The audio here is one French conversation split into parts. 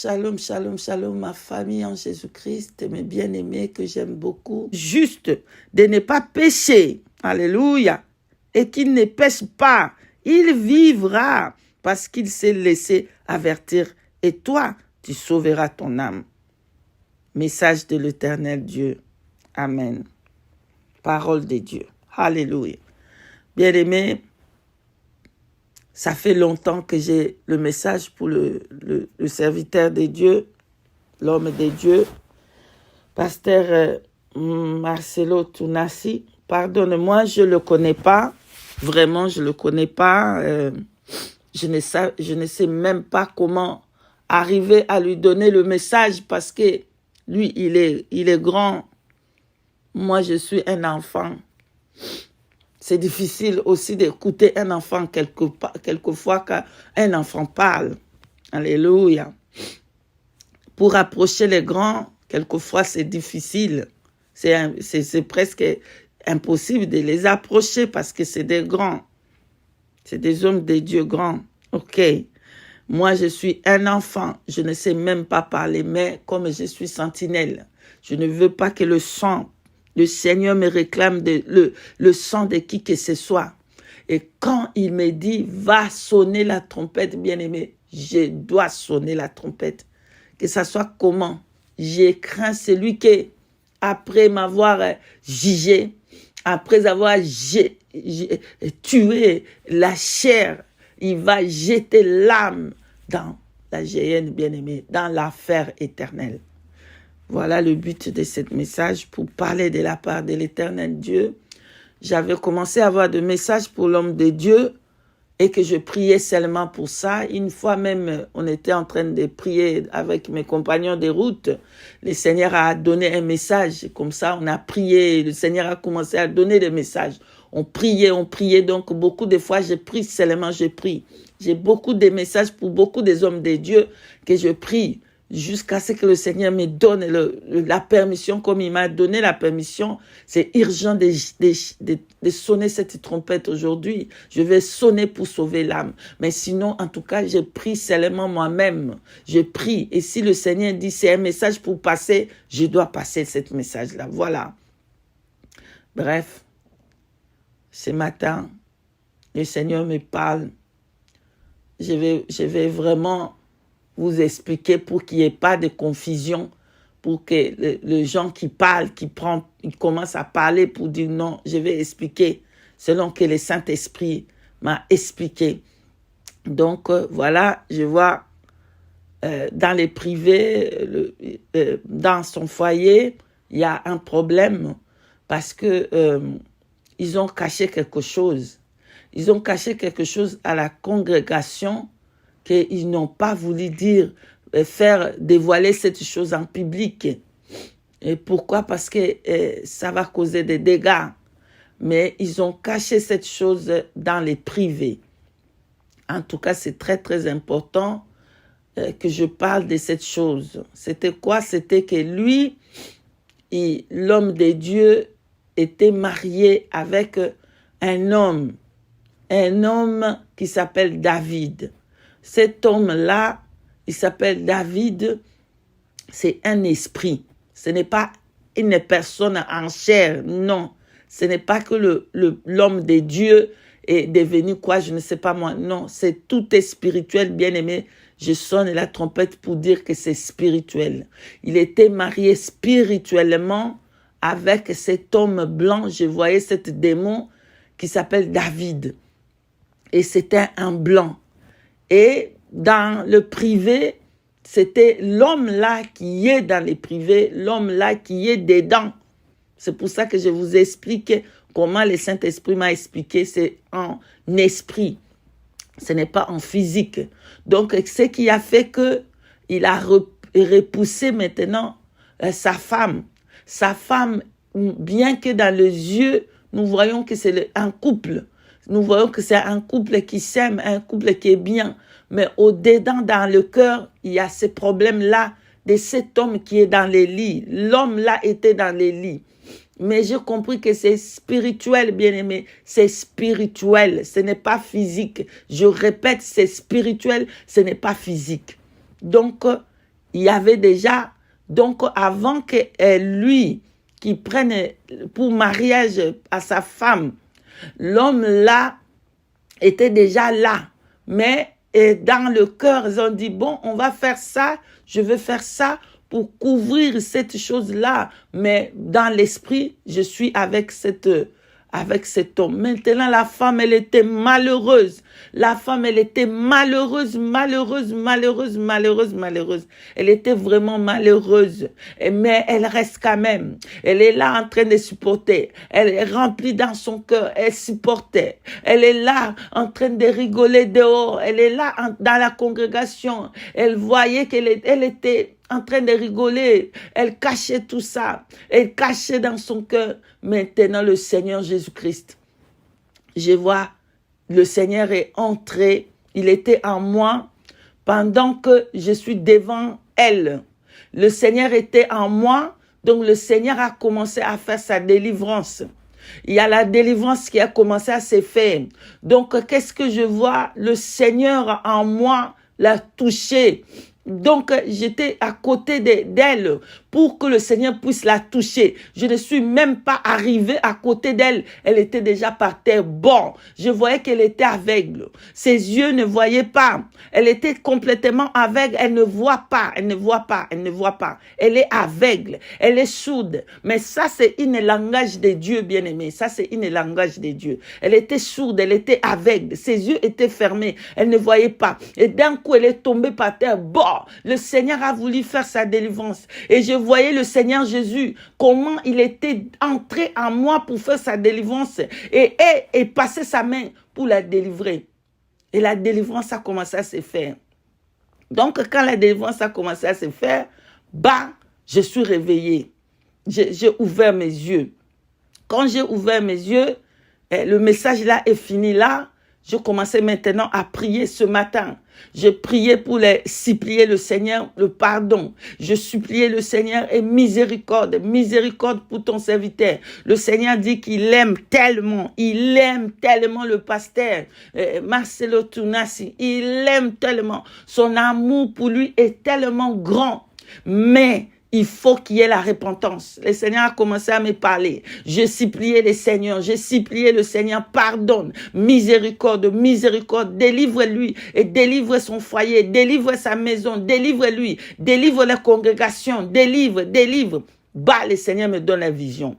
Shalom, shalom, shalom, ma famille en Jésus-Christ, mes bien-aimés que j'aime beaucoup. Juste de ne pas pécher, alléluia, et qu'il ne pêche pas, il vivra parce qu'il s'est laissé avertir. Et toi, tu sauveras ton âme. Message de l'Éternel Dieu. Amen. Parole de Dieu. Alléluia. Bien-aimés, ça fait longtemps que j'ai le message pour le serviteur de Dieu, l'homme de Dieu, pasteur Marcelo Tunasi. Pardonne-moi, je ne le connais pas. Vraiment, je ne le connais pas. Je ne sais même pas comment arriver à lui donner le message parce que lui, il est grand. Moi, je suis un enfant. C'est difficile aussi d'écouter un enfant quelquefois quand un enfant parle. Alléluia. Pour approcher les grands, quelquefois c'est difficile. C'est presque impossible de les approcher parce que c'est des grands. C'est des hommes de Dieu grands. Ok. Moi, je suis un enfant. Je ne sais même pas parler, mais comme je suis sentinelle, je ne veux pas que le Seigneur me réclame le sang de qui que ce soit. Et quand il me dit, va sonner la trompette, bien-aimé, je dois sonner la trompette. Que ça soit comment. J'ai craint celui qui, après m'avoir jugé, après avoir tué la chair, il va jeter l'âme dans la géhenne, bien-aimé, dans l'enfer éternel. Voilà le but de ce message, pour parler de la part de l'Éternel Dieu. J'avais commencé à avoir des messages pour l'homme de Dieu et que je priais seulement pour ça. Une fois même, on était en train de prier avec mes compagnons de route. Le Seigneur a donné un message. Comme ça, on a prié. Le Seigneur a commencé à donner des messages. On priait. Donc, beaucoup de fois, je prie seulement, je prie. J'ai beaucoup de messages pour beaucoup des hommes de Dieu que je prie. Jusqu'à ce que le Seigneur me donne la permission, comme il m'a donné la permission. C'est urgent de sonner cette trompette aujourd'hui. Je vais sonner pour sauver l'âme. Mais sinon, en tout cas, je prie seulement moi-même. Je prie. Et si le Seigneur dit c'est un message pour passer, je dois passer ce message-là. Voilà. Bref, ce matin, le Seigneur me parle. Je vais vraiment vous expliquer pour qu'il n'y ait pas de confusion, pour que les gens qui parlent, ils commencent à parler pour dire non, je vais expliquer selon que le Saint-Esprit m'a expliqué. Donc voilà, je vois dans les privés, dans son foyer, il y a un problème parce que ils ont caché quelque chose. Ils ont caché quelque chose à la congrégation qu'ils n'ont pas voulu faire dévoiler cette chose en public. Et pourquoi? Parce que ça va causer des dégâts. Mais ils ont caché cette chose dans les privés. En tout cas, c'est très, très important que je parle de cette chose. C'était quoi? C'était que lui, l'homme de Dieu, était marié avec un homme qui s'appelle David. Cet homme-là, il s'appelle David, c'est un esprit. Ce n'est pas une personne en chair, non. Ce n'est pas que l'homme de Dieu est devenu quoi, je ne sais pas moi. Non, c'est tout est spirituel, bien-aimé. Je sonne la trompette pour dire que c'est spirituel. Il était marié spirituellement avec cet homme blanc. Je voyais cet démon qui s'appelle David. Et c'était un blanc. Et dans le privé, c'était l'homme-là qui est dans les privés, l'homme-là qui est dedans. C'est pour ça que je vous explique comment le Saint-Esprit m'a expliqué, c'est en esprit. Ce n'est pas en physique. Donc, ce qui a fait qu'il a repoussé maintenant sa femme. Sa femme, bien que dans les yeux, nous voyons que c'est un couple. Nous voyons que c'est un couple qui s'aime, un couple qui est bien. Mais au-dedans, dans le cœur, il y a ces problèmes-là de cet homme qui est dans les lits. L'homme-là était dans les lits. Mais j'ai compris que c'est spirituel, bien-aimé. C'est spirituel, ce n'est pas physique. Je répète, c'est spirituel, ce n'est pas physique. Donc, il y avait déjà, donc avant que lui, qui prenne pour mariage à sa femme, l'homme là était déjà là. Mais dans le cœur, ils ont dit, bon, on va faire ça, je veux faire ça pour couvrir cette chose-là. Mais dans l'esprit, je suis avec cet homme. Maintenant, la femme, elle était malheureuse. La femme, elle était malheureuse. Elle était vraiment malheureuse. Mais elle reste quand même. Elle est là en train de supporter. Elle est remplie dans son cœur. Elle supportait. Elle est là en train de rigoler dehors. Elle est là dans la congrégation. Elle voyait qu'elle était en train de rigoler. Elle cachait tout ça. Elle cachait dans son cœur. Maintenant, le Seigneur Jésus-Christ, je vois, le Seigneur est entré. Il était en moi pendant que je suis devant elle. Le Seigneur était en moi. Donc, le Seigneur a commencé à faire sa délivrance. Il y a la délivrance qui a commencé à se faire. Donc, qu'est-ce que je vois? Le Seigneur en moi l'a touché. Donc, j'étais à côté d'elle pour que le Seigneur puisse la toucher. Je ne suis même pas arrivé à côté d'elle. Elle était déjà par terre. Bon, je voyais qu'elle était aveugle. Ses yeux ne voyaient pas. Elle était complètement aveugle. Elle ne voit pas. Elle ne voit pas. Elle ne voit pas. Elle est aveugle. Elle est sourde. Mais ça, c'est une langage de Dieu, bien-aimé. Ça, c'est une langage de Dieu. Elle était sourde. Elle était aveugle. Ses yeux étaient fermés. Elle ne voyait pas. Et d'un coup, elle est tombée par terre. Bon, le Seigneur a voulu faire sa délivrance. Et je voyais le Seigneur Jésus, comment il était entré en moi pour faire sa délivrance et passer sa main pour la délivrer. Et la délivrance a commencé à se faire. Donc, quand la délivrance a commencé à se faire, je suis réveillée. J'ai ouvert mes yeux. Quand j'ai ouvert mes yeux, le message là est fini là. Je commençais maintenant à prier ce matin. Je priais pour supplier le Seigneur le pardon. Je suppliais le Seigneur et miséricorde pour ton serviteur. Le Seigneur dit qu'il aime tellement le pasteur Marcelo Tunasi. Il aime tellement. Son amour pour lui est tellement grand. Mais il faut qu'il y ait la repentance. Le Seigneur a commencé à me parler. Je suppliais le Seigneur, pardonne, miséricorde, délivre-lui et délivre son foyer, délivre sa maison, délivre-lui, délivre la congrégation, délivre. Le Seigneur me donne la vision.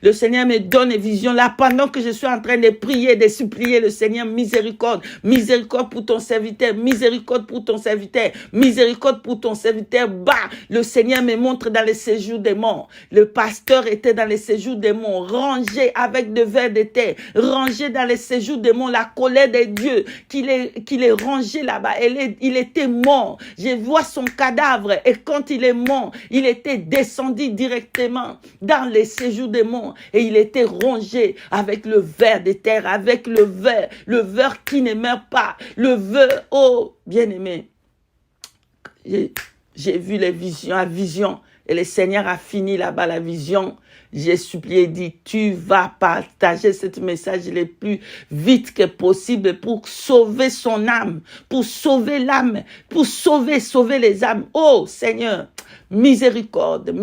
Le Seigneur me donne une vision là pendant que je suis en train de prier, de supplier le Seigneur miséricorde pour ton serviteur, miséricorde pour ton serviteur. Le Seigneur me montre dans les séjours des morts. Le pasteur était dans les séjours des morts, rangé avec de vers de terre, rangé dans les séjours des morts, la colère de Dieu qu'il est rangé là-bas. Il était mort. Je vois son cadavre et quand il est mort, il était descendu directement dans les séjours des morts. Et il était rongé avec le ver de terre, avec le ver qui ne meurt pas, le ver, oh, bien-aimé. J'ai vu la vision, et le Seigneur a fini là-bas la vision. J'ai supplié, dit, tu vas partager ce message le plus vite que possible pour sauver son âme, pour sauver l'âme, pour sauver les âmes. Oh Seigneur, miséricorde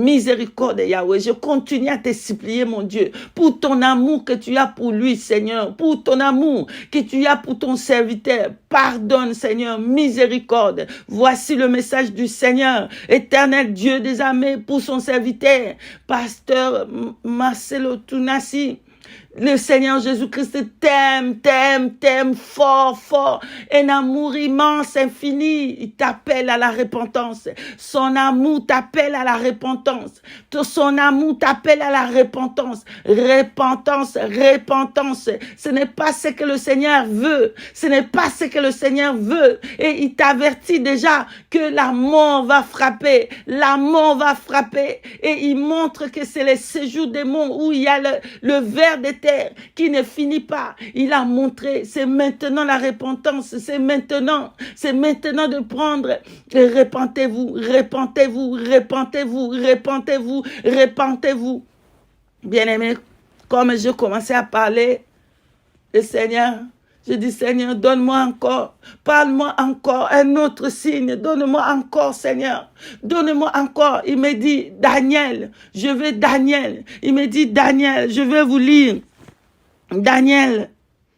Yahweh. Je continue à te supplier, mon Dieu, pour ton amour que tu as pour lui, Seigneur, pour ton amour que tu as pour ton serviteur. Pardonne, Seigneur, miséricorde. Voici le message du Seigneur, éternel Dieu des armées, pour son serviteur, pasteur Marcelo Tunasi. Le Seigneur Jésus-Christ t'aime fort. Un amour immense, infini. Il t'appelle à la repentance. Son amour t'appelle à la repentance. Son amour t'appelle à la repentance. Repentance. Ce n'est pas ce que le Seigneur veut. Et il t'avertit déjà que la mort va frapper. Et il montre que c'est le séjour des monts où il y a le ver de terre qui ne finit pas. Il a montré, c'est maintenant la repentance, c'est maintenant de prendre. Repentez-vous. Bien-aimé, comme je commençais à parler, le Seigneur Je dis, Seigneur, donne-moi encore, parle-moi encore, un autre signe, donne-moi encore, Seigneur, donne-moi encore. Il me dit, Daniel, je veux Daniel. Il me dit, Daniel, je vais vous lire. Daniel,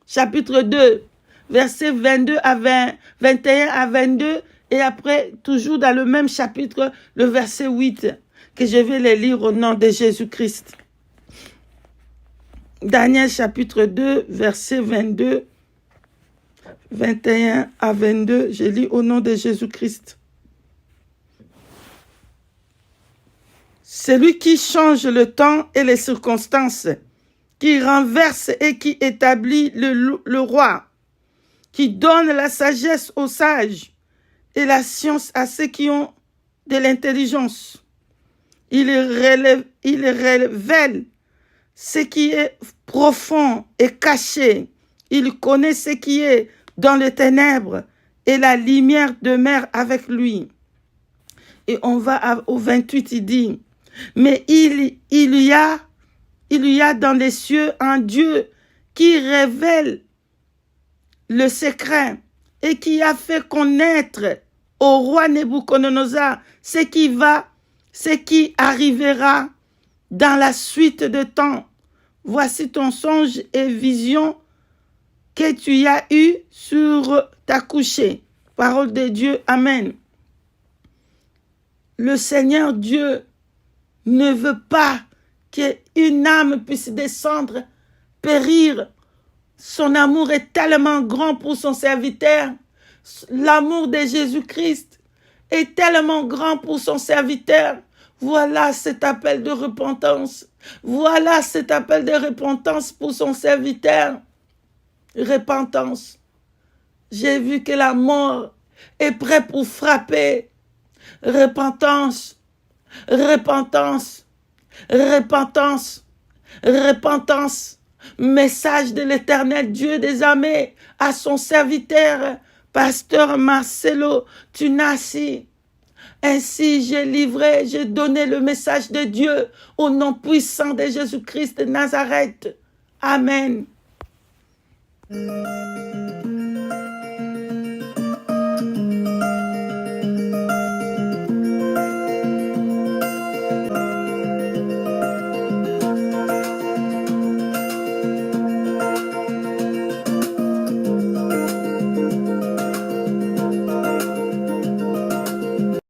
chapitre 2, versets 22 à 20, 21 à 22, et après, toujours dans le même chapitre, le verset 8, que je vais les lire au nom de Jésus-Christ. Daniel, chapitre 2, verset 22, 21 à 22, je lis au nom de Jésus-Christ. Celui qui change le temps et les circonstances, qui renverse et qui établit le roi, qui donne la sagesse aux sages et la science à ceux qui ont de l'intelligence. Il révèle ce qui est profond et caché. Il connaît ce qui est dans les ténèbres et la lumière demeure avec lui. Et on va au 28, il dit, mais il y a dans les cieux un Dieu qui révèle le secret et qui a fait connaître au roi Nebuchadnezzar ce qui arrivera dans la suite de temps. Voici ton songe et vision que tu as eu sur ta couchée. Parole de Dieu, amen. Le Seigneur Dieu ne veut pas qu'une âme puisse descendre, périr. Son amour est tellement grand pour son serviteur. L'amour de Jésus-Christ est tellement grand pour son serviteur. Voilà cet appel de repentance. Voilà cet appel de repentance pour son serviteur. Repentance. J'ai vu que la mort est prête pour frapper. Repentance. Repentance. Repentance. Repentance. Message de l'Éternel Dieu des armées à son serviteur, pasteur Marcelo Tunasi. Ainsi, j'ai donné le message de Dieu au nom puissant de Jésus-Christ de Nazareth. Amen.